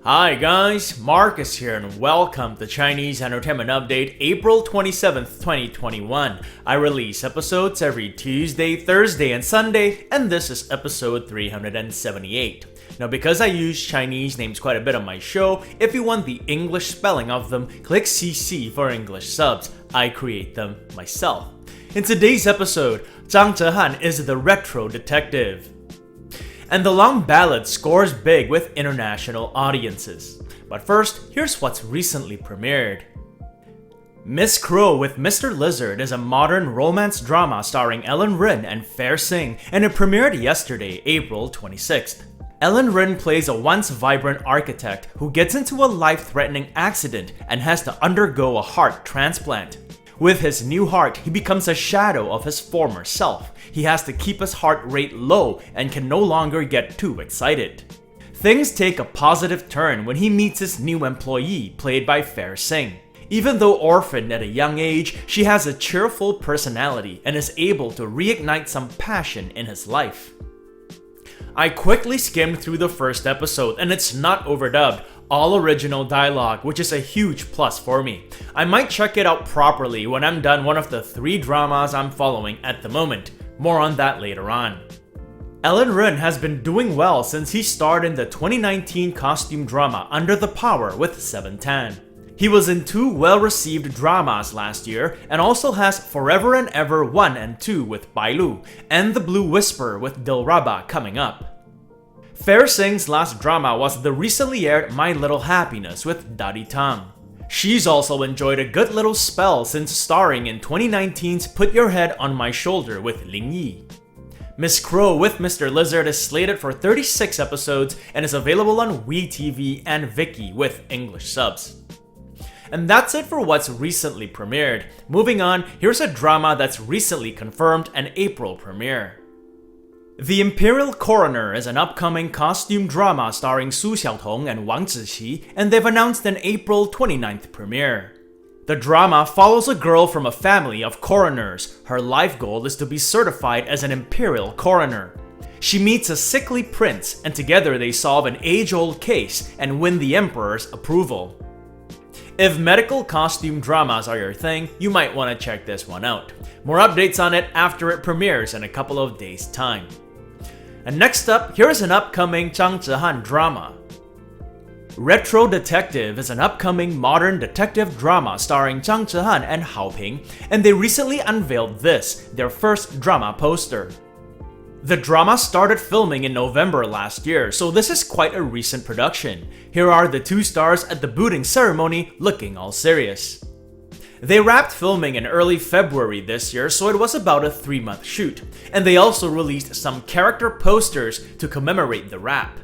Hi guys, Marcus here and welcome to Chinese Entertainment Update April 27th, 2021. I release episodes every Tuesday, Thursday, and Sunday, and this is episode 378. Now because I use Chinese names quite a bit on my show, if you want the English spelling of them, click CC for English subs. I create them myself. In today's episode, Zhang Chuhan is the retro detective. And the Long Ballad scores big with international audiences. But first, here's what's recently premiered. Miss Crow with Mr. Lizard is a modern romance drama starring Ellen Rin and Fair Sing, and it premiered yesterday, April 26th. Ellen Rin plays a once vibrant architect who gets into a life-threatening accident and has to undergo a heart transplant. With his new heart, he becomes a shadow of his former self. He has to keep his heart rate low and can no longer get too excited. Things take a positive turn when he meets his new employee, played by Fair Sing. Even though orphaned at a young age, she has a cheerful personality and is able to reignite some passion in his life. I quickly skimmed through the first episode and it's not overdubbed. All original dialogue, which is a huge plus for me. I might check it out properly when I'm done one of the 3 dramas I'm following at the moment. More on that later on. Ellen Rin has been doing well since he starred in the 2019 costume drama Under the Power with 7tan. He was in 2 well-received dramas last year and also has Forever and Ever 1 and 2 with Bai Lu and The Blue Whisper with Dilraba coming up. Fair Sing's last drama was the recently aired My Little Happiness with Daddy Tang. She's also enjoyed a good little spell since starring in 2019's Put Your Head on My Shoulder with Ling Yi. Miss Crow with Mr. Lizard is slated for 36 episodes and is available on WeTV and Viki with English subs. And that's it for what's recently premiered. Moving on, here's a drama that's recently confirmed an April premiere. The Imperial Coroner is an upcoming costume drama starring Su Xiaotong and Wang Zixi, and they've announced an April 29th premiere. The drama follows a girl from a family of coroners. Her life goal is to be certified as an Imperial Coroner. She meets a sickly prince, and together they solve an age-old case and win the Emperor's approval. If medical costume dramas are your thing, you might want to check this one out. More updates on it after it premieres in a couple of days' time. And next up, here's an upcoming Zhang Chuhan drama. Retro Detective is an upcoming modern detective drama starring Zhang Chuhan and Hao Ping, and they recently unveiled this, their first drama poster. The drama started filming in November last year, so this is quite a recent production. Here are the 2 stars at the booting ceremony looking all serious. They wrapped filming in early February this year, so it was about a 3-month shoot, and they also released some character posters to commemorate the wrap.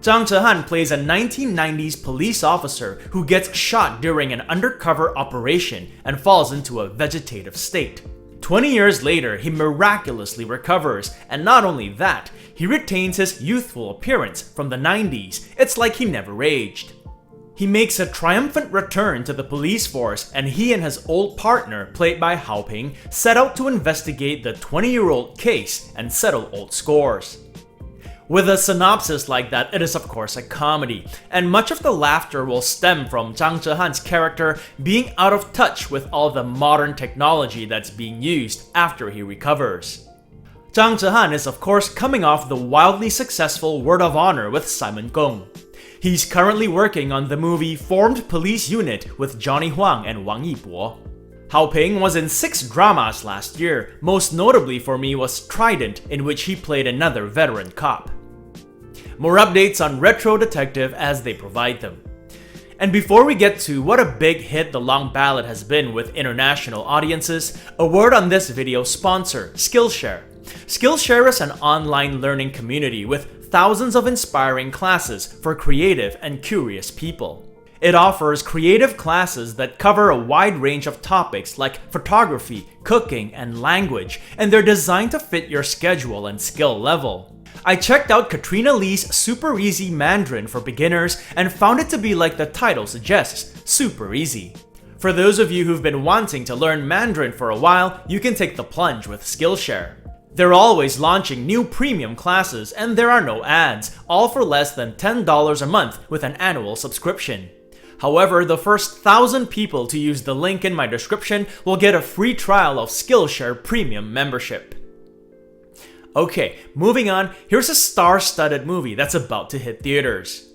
Zhang Chuhan plays a 1990s police officer who gets shot during an undercover operation and falls into a vegetative state. 20 years later, he miraculously recovers, and not only that, he retains his youthful appearance from the 90s. It's like he never aged. He makes a triumphant return to the police force, and he and his old partner, played by Hao Ping, set out to investigate the 20-year-old case and settle old scores. With a synopsis like that, it is of course a comedy, and much of the laughter will stem from Zhang Chuhan's character being out of touch with all the modern technology that's being used after he recovers. Zhang Chuhan is of course coming off the wildly successful Word of Honor with Simon Gong. He's currently working on the movie Formed Police Unit with Johnny Huang and Wang Yibo. Hao Ping was in 6 dramas last year. Most notably for me was Trident, in which he played another veteran cop. More updates on Retro Detective as they provide them. And before we get to what a big hit The Long Ballad has been with international audiences, a word on this video's sponsor, Skillshare. Skillshare is an online learning community with thousands of inspiring classes for creative and curious people. It offers creative classes that cover a wide range of topics like photography, cooking, and language, and they're designed to fit your schedule and skill level. I checked out Katrina Lee's Super Easy Mandarin for beginners and found it to be like the title suggests, super easy. For those of you who've been wanting to learn Mandarin for a while, you can take the plunge with Skillshare. They're always launching new premium classes and there are no ads, all for less than $10 a month with an annual subscription. However, the first 1,000 people to use the link in my description will get a free trial of Skillshare Premium membership. Okay, moving on, here's a star-studded movie that's about to hit theaters.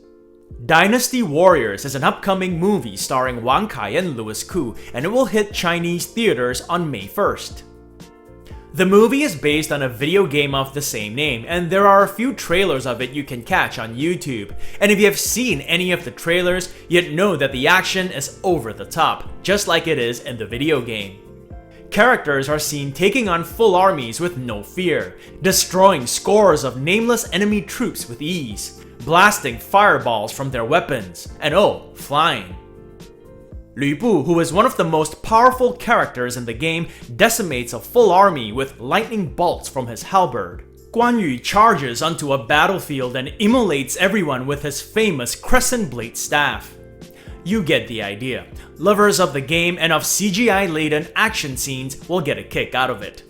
Dynasty Warriors is an upcoming movie starring Wang Kai and Louis Koo, and it will hit Chinese theaters on May 1st. The movie is based on a video game of the same name, and there are a few trailers of it you can catch on YouTube. And if you have seen any of the trailers, you'd know that the action is over the top, just like it is in the video game. Characters are seen taking on full armies with no fear, destroying scores of nameless enemy troops with ease, blasting fireballs from their weapons, and flying. Lü Bu, who is one of the most powerful characters in the game, decimates a full army with lightning bolts from his halberd. Guan Yu charges onto a battlefield and immolates everyone with his famous crescent blade staff. You get the idea. Lovers of the game and of CGI-laden action scenes will get a kick out of it.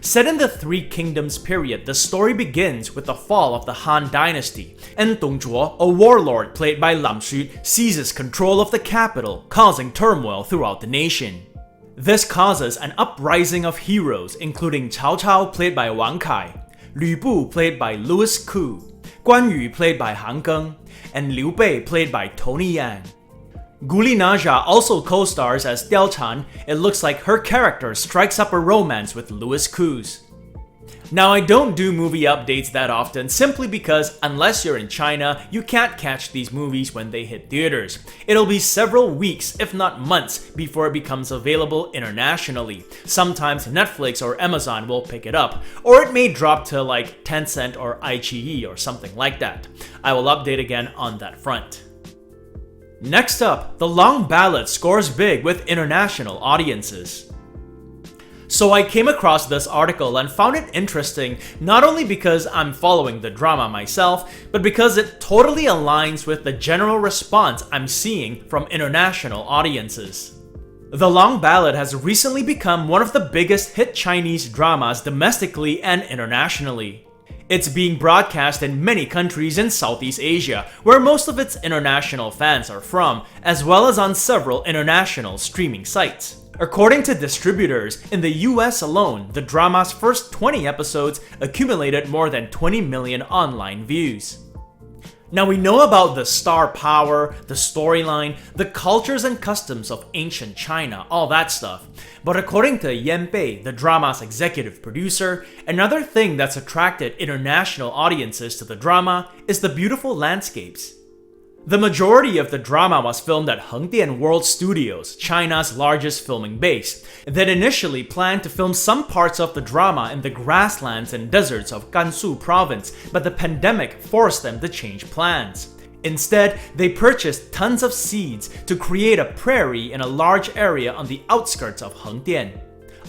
Set in the Three Kingdoms period, the story begins with the fall of the Han Dynasty, and Dong Zhuo, a warlord played by Lam Xu, seizes control of the capital, causing turmoil throughout the nation. This causes an uprising of heroes, including Cao Cao played by Wang Kai, Lü Bu played by Louis Koo, Guan Yu played by Han Geng, and Liu Bei played by Tony Yang. Gu Li Naja also co-stars as Diao Chan. It looks like her character strikes up a romance with Louis Koo's. Now, I don't do movie updates that often simply because unless you're in China, you can't catch these movies when they hit theaters. It'll be several weeks, if not months, before it becomes available internationally. Sometimes Netflix or Amazon will pick it up, or it may drop to like Tencent or iQIYI or something like that. I will update again on that front. Next up, The Long Ballad scores big with international audiences. So I came across this article and found it interesting not only because I'm following the drama myself, but because it totally aligns with the general response I'm seeing from international audiences. The Long Ballad has recently become one of the biggest hit Chinese dramas domestically and internationally. It's being broadcast in many countries in Southeast Asia, where most of its international fans are from, as well as on several international streaming sites. According to distributors, in the US alone, the drama's first 20 episodes accumulated more than 20 million online views. Now, we know about the star power, the storyline, the cultures and customs of ancient China, all that stuff. But according to Yan Bei, the drama's executive producer, another thing that's attracted international audiences to the drama is the beautiful landscapes. The majority of the drama was filmed at Hengdian World Studios, China's largest filming base, that initially planned to film some parts of the drama in the grasslands and deserts of Gansu province, but the pandemic forced them to change plans. Instead, they purchased tons of seeds to create a prairie in a large area on the outskirts of Hengdian.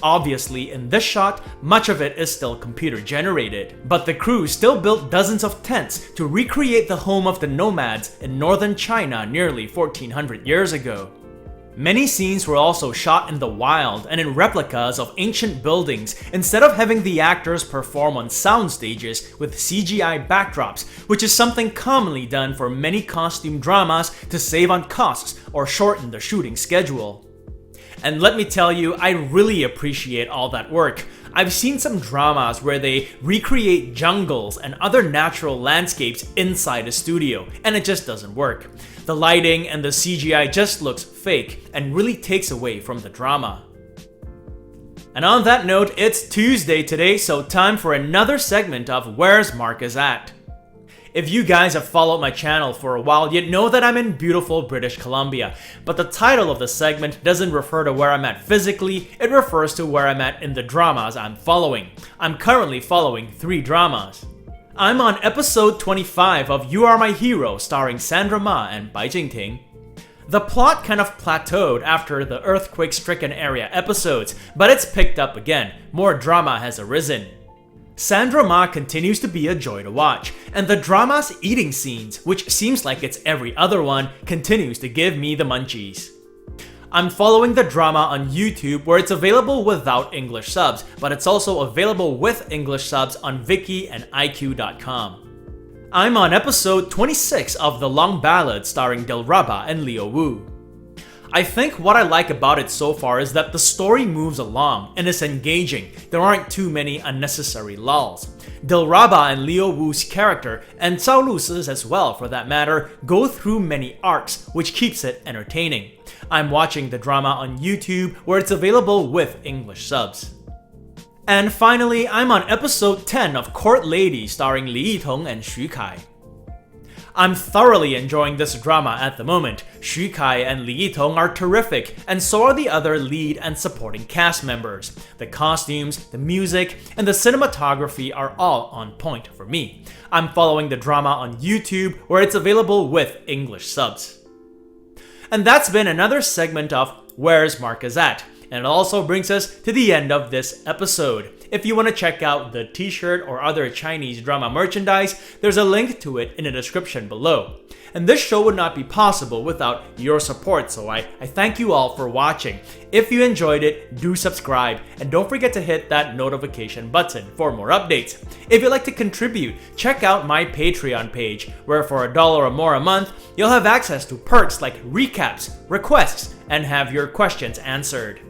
Obviously, in this shot, much of it is still computer-generated, but the crew still built dozens of tents to recreate the home of the nomads in northern China nearly 1400 years ago. Many scenes were also shot in the wild and in replicas of ancient buildings instead of having the actors perform on sound stages with CGI backdrops, which is something commonly done for many costume dramas to save on costs or shorten the shooting schedule. And let me tell you, I really appreciate all that work. I've seen some dramas where they recreate jungles and other natural landscapes inside a studio, and it just doesn't work. The lighting and the CGI just looks fake and really takes away from the drama. And on that note, it's Tuesday today, so time for another segment of Where's Marcus At? If you guys have followed my channel for a while, you'd know that I'm in beautiful British Columbia, but the title of the segment doesn't refer to where I'm at physically, it refers to where I'm at in the dramas I'm following. I'm currently following 3 dramas. I'm on episode 25 of You Are My Hero starring Sandra Ma and Bai Jingting. The plot kind of plateaued after the earthquake-stricken area episodes, but it's picked up again. More drama has arisen. Sandra Ma continues to be a joy to watch, and the drama's eating scenes, which seems like it's every other one, continues to give me the munchies. I'm following the drama on YouTube where it's available without English subs, but it's also available with English subs on Viki and iq.com. I'm on episode 26 of The Long Ballad starring Dilraba and Leo Wu. I think what I like about it so far is that the story moves along and is engaging. There aren't too many unnecessary lulls. Dilraba and Leo Wu's character, and Cao Lusi's as well for that matter, go through many arcs, which keeps it entertaining. I'm watching the drama on YouTube where it's available with English subs. And finally, I'm on episode 10 of Court Lady starring Li Yitong and Xu Kai. I'm thoroughly enjoying this drama at the moment. Xu Kai and Li Yitong are terrific, and so are the other lead and supporting cast members. The costumes, the music, and the cinematography are all on point for me. I'm following the drama on YouTube where it's available with English subs. And that's been another segment of Where's Marcus At? And it also brings us to the end of this episode. If you want to check out the t-shirt or other Chinese drama merchandise, there's a link to it in the description below. And this show would not be possible without your support, so I thank you all for watching. If you enjoyed it, do subscribe, and don't forget to hit that notification button for more updates. If you'd like to contribute, check out my Patreon page, where for $1 or more a month, you'll have access to perks like recaps, requests, and have your questions answered.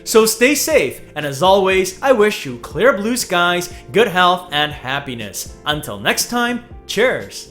So stay safe, and as always, I wish you clear blue skies, good health, and happiness. Until next time, cheers!